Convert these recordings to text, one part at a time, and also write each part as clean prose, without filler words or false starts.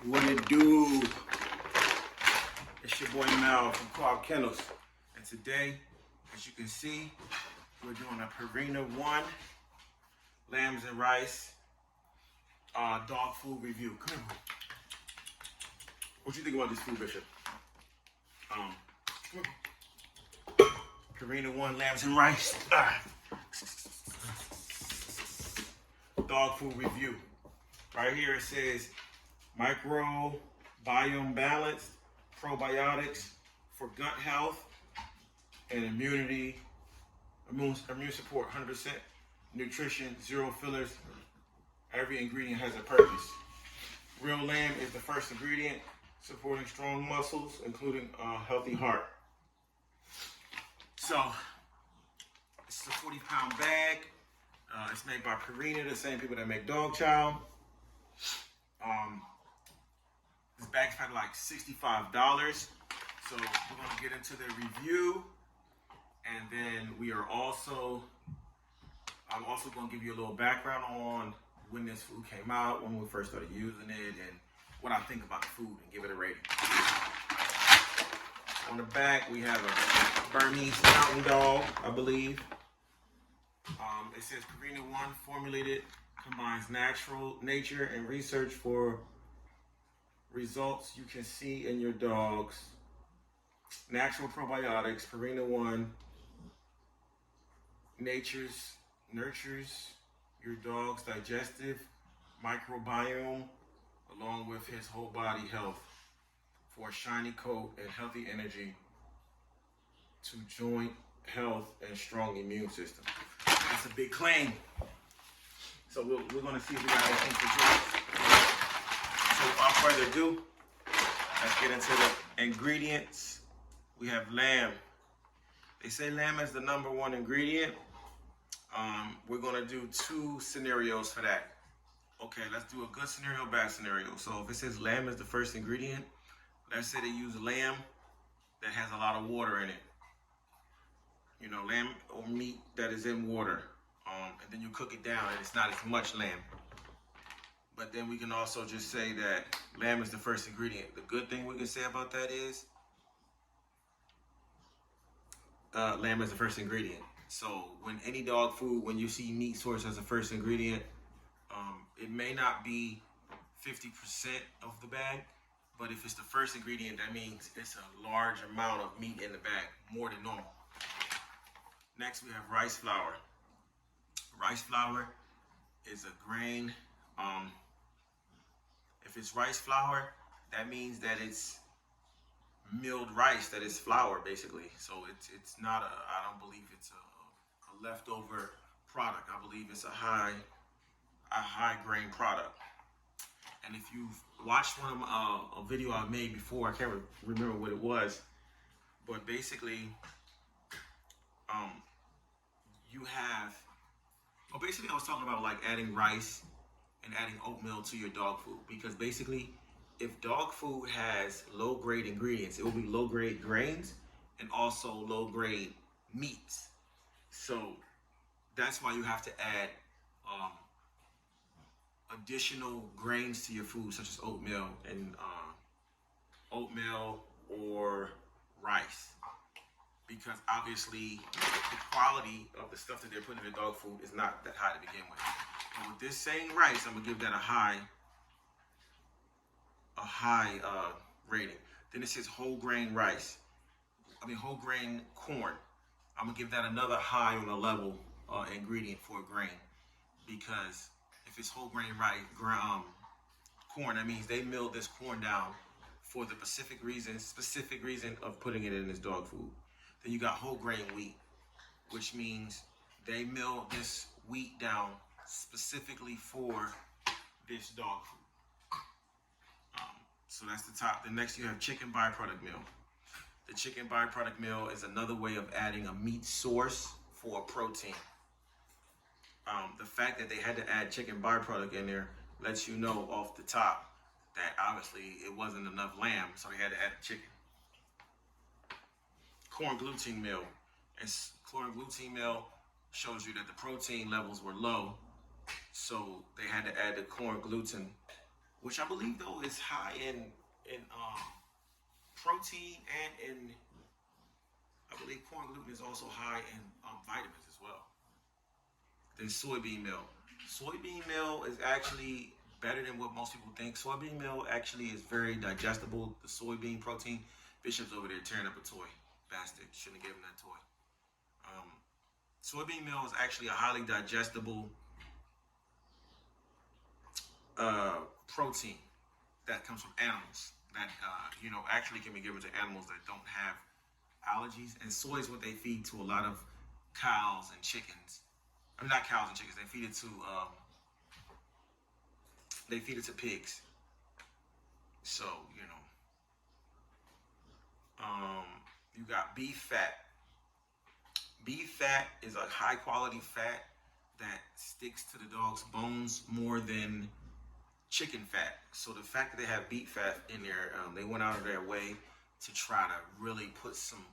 What it do? It's your boy Mel from Clark Kennels. And today, as you can see, we're doing a Purina 1 lambs and rice dog food review. Come here. What you think about this food, Bishop? Purina 1 lambs and rice. Dog food review. Right here it says microbiome balanced, probiotics for gut health and immune support, 100% nutrition, zero fillers. Every ingredient has a purpose. Real lamb is the first ingredient, supporting strong muscles, including a healthy heart. So, it's a 40-pound bag. It's made by Purina, the same people that make Dog Chow. This bag's probably like $65. So we're gonna get into the review, and then I'm also gonna give you a little background on when this food came out, when we first started using it, and what I think about the food, and give it a rating. On the back, we have a Burmese mountain dog, I believe. It says Purina 1 formulated, combines nature and research for results you can see in your dogs. Natural probiotics, Purina 1 nurtures your dog's digestive microbiome along with his whole body health for a shiny coat and healthy energy to joint health and strong immune system. That's a big claim. So we're going to see if we got anything for joints. So without further ado, let's get into the ingredients. We have lamb. They say lamb is the #1 ingredient. We're going to do 2 scenarios for that. Okay, let's do a good scenario, bad scenario. So if it says lamb is the first ingredient, let's say they use lamb that has a lot of water in it. You know, lamb or meat that is in water. And then you cook it down and it's not as much lamb. But then we can also just say that lamb is the first ingredient. The good thing we can say about that is lamb is the first ingredient. So when any dog food, when you see meat source as the first ingredient, it may not be 50% of the bag, but if it's the first ingredient, that means it's a large amount of meat in the bag, more than normal. Next, we have rice flour. Rice flour is a grain. If it's rice flour, that means that it's milled rice, that is flour basically. So it's not I don't believe it's a leftover product. I believe it's a high grain product. And if you've watched a video I made before, I can't remember what it was, but basically, basically I was talking about like adding rice and adding oatmeal to your dog food, because basically if dog food has low grade ingredients, it will be low grade grains and also low grade meats. So that's why you have to add additional grains to your food, such as oatmeal or rice, because obviously the quality of the stuff that they're putting in the dog food is not that high to begin with. And with this same rice, I'm gonna give that a high rating. Then it says whole grain corn. I'm gonna give that another high on the level ingredient for a grain, because if it's whole grain corn, that means they milled this corn down for the specific reason of putting it in this dog food. Then you got whole grain wheat, which means they milled this wheat down specifically for this dog food. So that's the top. Then next you have chicken byproduct meal. The chicken byproduct meal is another way of adding a meat source for a protein. The fact that they had to add chicken byproduct in there lets you know off the top that obviously it wasn't enough lamb, so they had to add the chicken. Corn gluten meal. Corn gluten meal shows you that the protein levels were low, so they had to add the corn gluten, which I believe though is high in protein and in, I believe corn gluten is also high in vitamins as well than soybean meal. Soybean meal is actually better than what most people think. Soybean meal actually is very digestible. The soybean protein. Bishop's over there tearing up a toy. Bastard. Shouldn't have given that toy. Soybean meal is actually a highly digestible protein that comes from animals that actually can be given to animals that don't have allergies. And soy is what they feed to a lot of cows and chickens. I mean, not cows and chickens. They feed it to pigs. So you got beef fat. Beef fat is a high quality fat that sticks to the dog's bones more than chicken fat. So the fact that they have beef fat in there, they went out of their way to try to really put some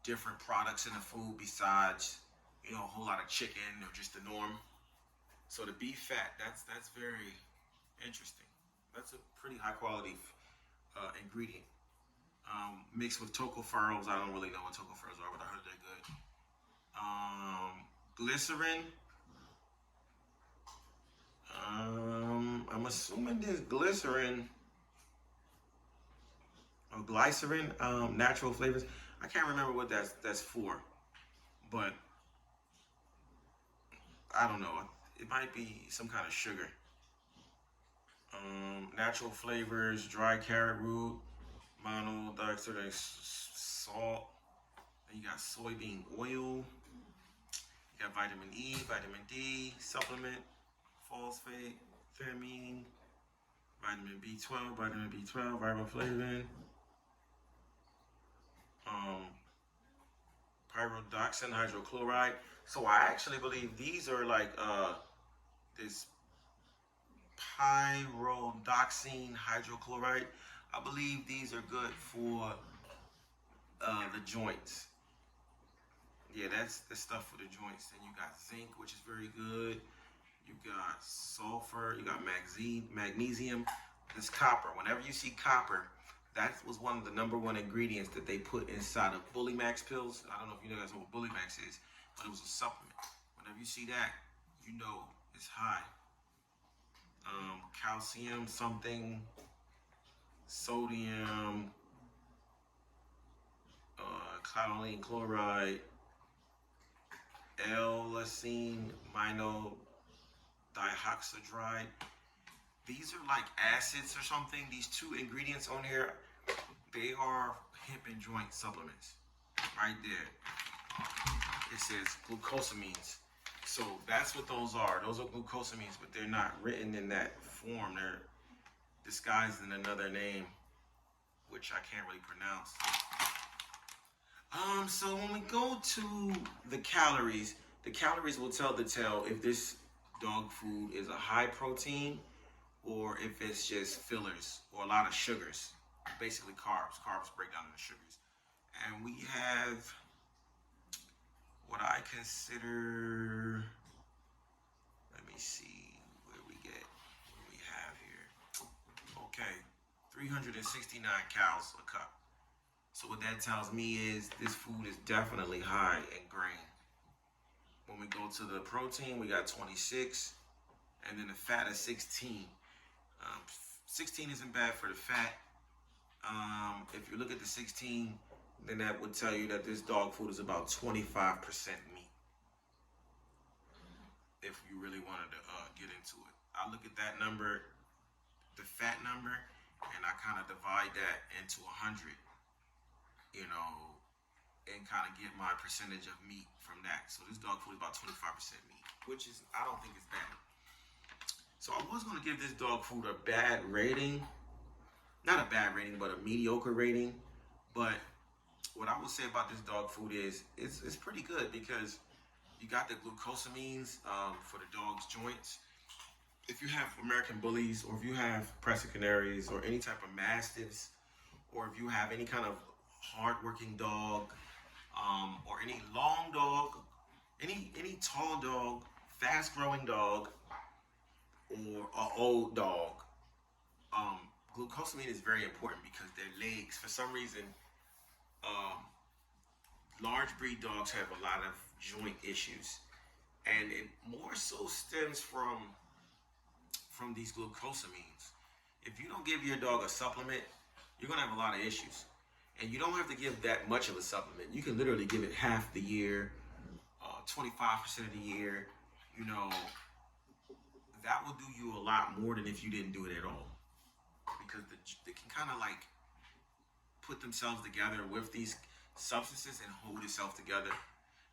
different products in the food besides a whole lot of chicken or just the norm. So the beef fat, that's very interesting. That's a pretty high quality ingredient. Mixed with tocopherols. I don't really know what tocopherols are, but I heard they're good. Glycerin. I'm assuming this glycerin or glycerin, natural flavors. I can't remember what that's for, but I don't know. It might be some kind of sugar. Natural flavors, dry carrot root, mono, salt. Then you got soybean oil. You got vitamin E, vitamin D, supplement, phosphate, thiamine, vitamin B12, riboflavin, pyridoxine, hydrochloride. So I actually believe these are like this pyridoxine hydrochloride. I believe these are good for the joints. Yeah, that's the stuff for the joints. Then you got zinc, which is very good. You got sulfur. You got magnesium. This copper. Whenever you see copper, that was one of the #1 ingredients that they put inside of Bully Max pills. I don't know if you know guys know what Bully Max is, but it was a supplement. Whenever you see that, you know it's high. Calcium something, sodium, cloudine chloride, L-lysine monodihydroxide. These are like acids or something. These 2 ingredients on here, they are hip and joint supplements. Right there. It says glucosamines. So that's what those are. Those are glucosamines, but they're not written in that form. They're disguised in another name, which I can't really pronounce. So when we go to the calories will tell the tale if this dog food is a high protein or if it's just fillers or a lot of sugars. Basically carbs. Carbs break down into sugars. And we have what I consider, let me see what we have here. Okay, 369 calories a cup. So what that tells me is this food is definitely high in grain. When we go to the protein, we got 26, and then the fat is 16. 16 isn't bad for the fat. If you look at the 16, then that would tell you that this dog food is about 25% meat. If you really wanted to get into it, I look at that number, the fat number, and I kind of divide that into 100. And kind of get my percentage of meat from that. So this dog food is about 25% meat, which is, I don't think it's bad. So I was going to give this dog food a bad rating. Not a bad rating, but a mediocre rating. But what I would say about this dog food is it's pretty good because you got the glucosamines for the dog's joints. If you have American Bullies or if you have Prussia Canaries or any type of Mastiffs or if you have any kind of hard-working dog, or any long dog, any tall dog, fast-growing dog, or an old dog, glucosamine is very important because their legs, for some reason, um, large breed dogs have a lot of joint issues, and it more so stems from these glucosamines. If you don't give your dog a supplement, you're gonna have a lot of issues. And you don't have to give that much of a supplement. You can literally give it half the year, 25% of the year. You know, that will do you a lot more than if you didn't do it at all. Because they can kind of like put themselves together with these substances and hold itself together,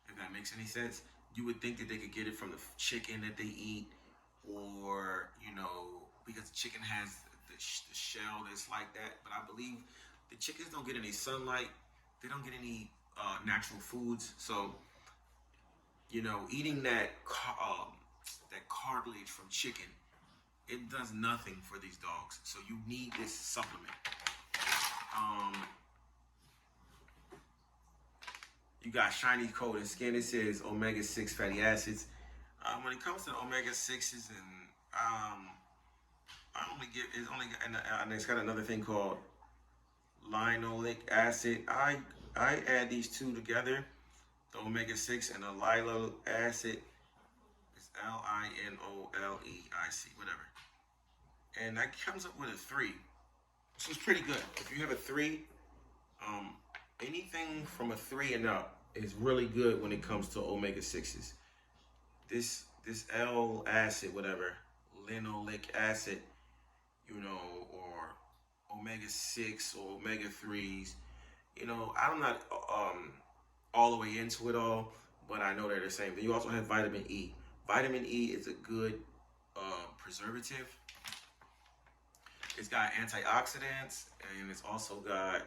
if that makes any sense. You would think that they could get it from the chicken that they eat, or, you know, because chicken has the shell that's like that. But I believe the chickens don't get any sunlight. They don't get any natural foods. So, you know, eating that cartilage from chicken, it does nothing for these dogs. So you need this supplement. You got shiny coat and skin. It says omega-6 fatty acids. When it comes to omega-6s, and I only give it's only and it's got another thing called linoleic acid. I add these two together, the omega-6 and the linoleic acid. It's Linoleic, whatever, and that comes up with a 3, which is pretty good. If you have a 3, anything from a 3 and up is really good when it comes to omega-6s. This L acid, whatever, linoleic acid, you know, or omega-6 or omega-3s, you know, I'm not all the way into it all, but I know they're the same. Then you also have vitamin E. Vitamin E is a good preservative. It's got antioxidants, and it's also got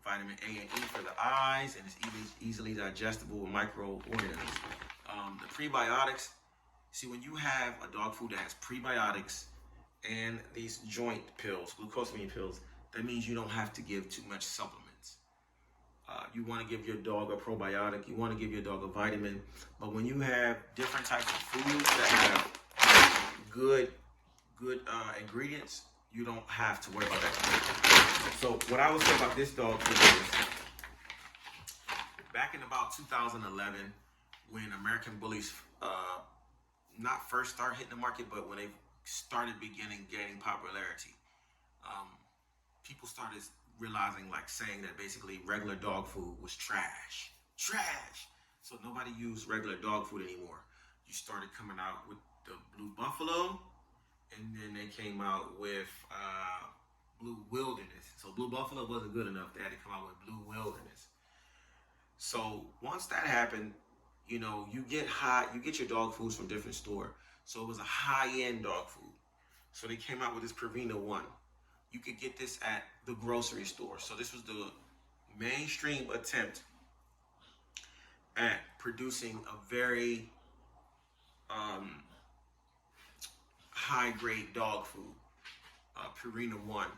vitamin A and E for the eyes, and it's easily digestible with microorganisms. The prebiotics, see, when you have a dog food that has prebiotics and these joint pills, glucosamine pills, that means you don't have to give too much supplements. You want to give your dog a probiotic, you want to give your dog a vitamin, but when you have different types of foods that have good ingredients, you don't have to worry about that. So what I would say about this dog food is, back in about 2011, when American Bullies not first start hitting the market, but when they started gaining popularity, people started realizing, like, saying that basically regular dog food was trash. So nobody used regular dog food anymore. You started coming out with the Blue Buffalo, and then they came out with Blue Wilderness. So Blue Buffalo wasn't good enough. They had to come out with Blue Wilderness. So once that happened, you know, you get your dog foods from different store. So it was a high-end dog food. So they came out with this Purina 1. You could get this at the grocery store. So this was the mainstream attempt at producing a very high-grade dog food. Purina 1.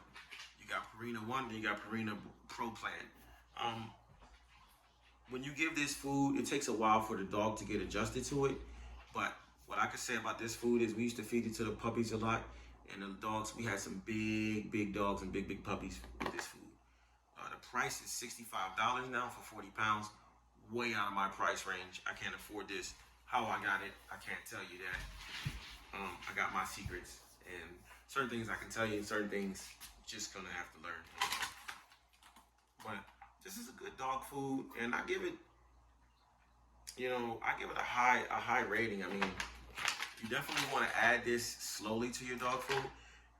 You got Purina 1, then you got Purina Pro Plan. When you give this food, it takes a while for the dog to get adjusted to it. But what I could say about this food is we used to feed it to the puppies a lot. And the dogs, we had some big dogs and big puppies with this food. The price is $65 now for 40 pounds. Way out of my price range. I can't afford this. How I got it, I can't tell you that. I got my secrets. And certain things I can tell you, and certain things you're just going to have to learn. But this is a good dog food, and I give it, a high rating. I mean, you definitely want to add this slowly to your dog food.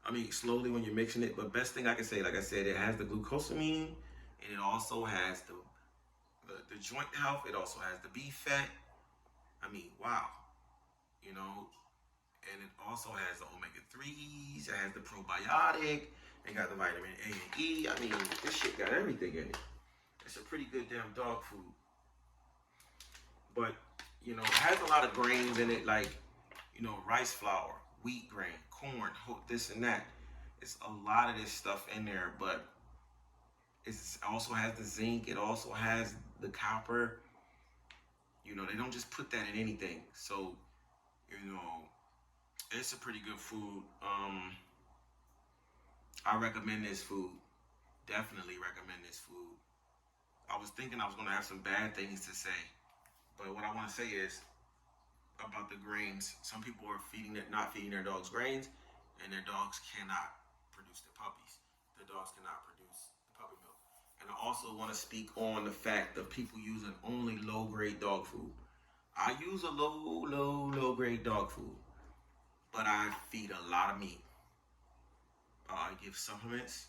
I mean, slowly when you're mixing it. But best thing I can say, like I said, it has the glucosamine, and it also has the joint health. It also has the beef fat. I mean, wow. You know, and it also has the omega-3s. It has the probiotic. It got the vitamin A and E. I mean, this shit got everything in it. It's a pretty good damn dog food. But, you know, it has a lot of grains in it, like, you know, rice flour, wheat grain, corn, this and that. It's a lot of this stuff in there, but it also has the zinc. It also has the copper. You know, they don't just put that in anything. So, you know, it's a pretty good food. I recommend this food. Definitely recommend this food. I was thinking I was gonna have some bad things to say, but what I want to say is about the grains. Some people are not feeding their dogs grains, and their dogs cannot produce the puppies. The dogs cannot produce the puppy milk. And I also want to speak on the fact of people using only low-grade dog food. I use a low-grade dog food, but I feed a lot of meat. I give supplements,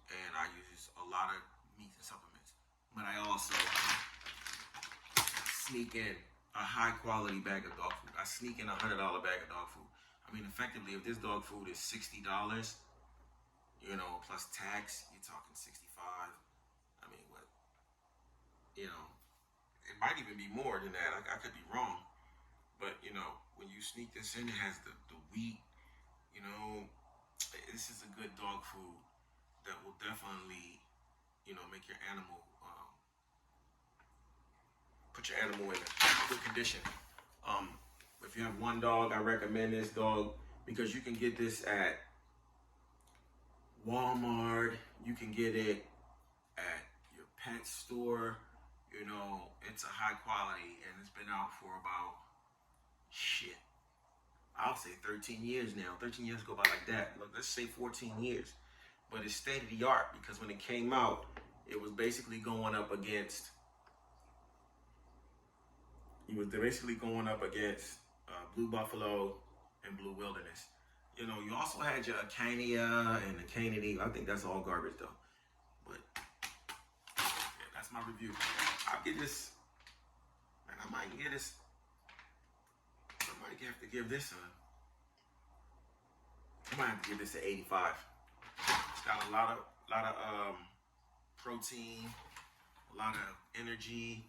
and I use a lot of meat and supplements. But I also sneak in a high quality bag of dog food. I sneak in $100 bag of dog food. I mean, effectively, if this dog food is $60, plus tax, you're talking 65. I mean, what, it might even be more than that. I could be wrong. But, when you sneak this in, it has the wheat, this is a good dog food that will definitely, make your animal, put your animal in a good condition. If you have one dog, I recommend this dog because you can get this at Walmart. You can get it at your pet store. It's a high quality, and it's been out for about, I'll say 13 years now. 13 years go by like that. Look, let's say 14 years. But it's state of the art because when it came out, it was basically going up against Blue Buffalo and Blue Wilderness. You also had your Acania and the Canady. I think that's all garbage though. But yeah, that's my review. I'll give this, man, I might have to give this an 85. It's got a lot of protein, a lot of energy,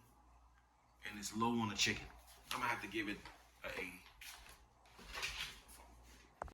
and it's low on the chicken. I'm gonna have to give it an 80.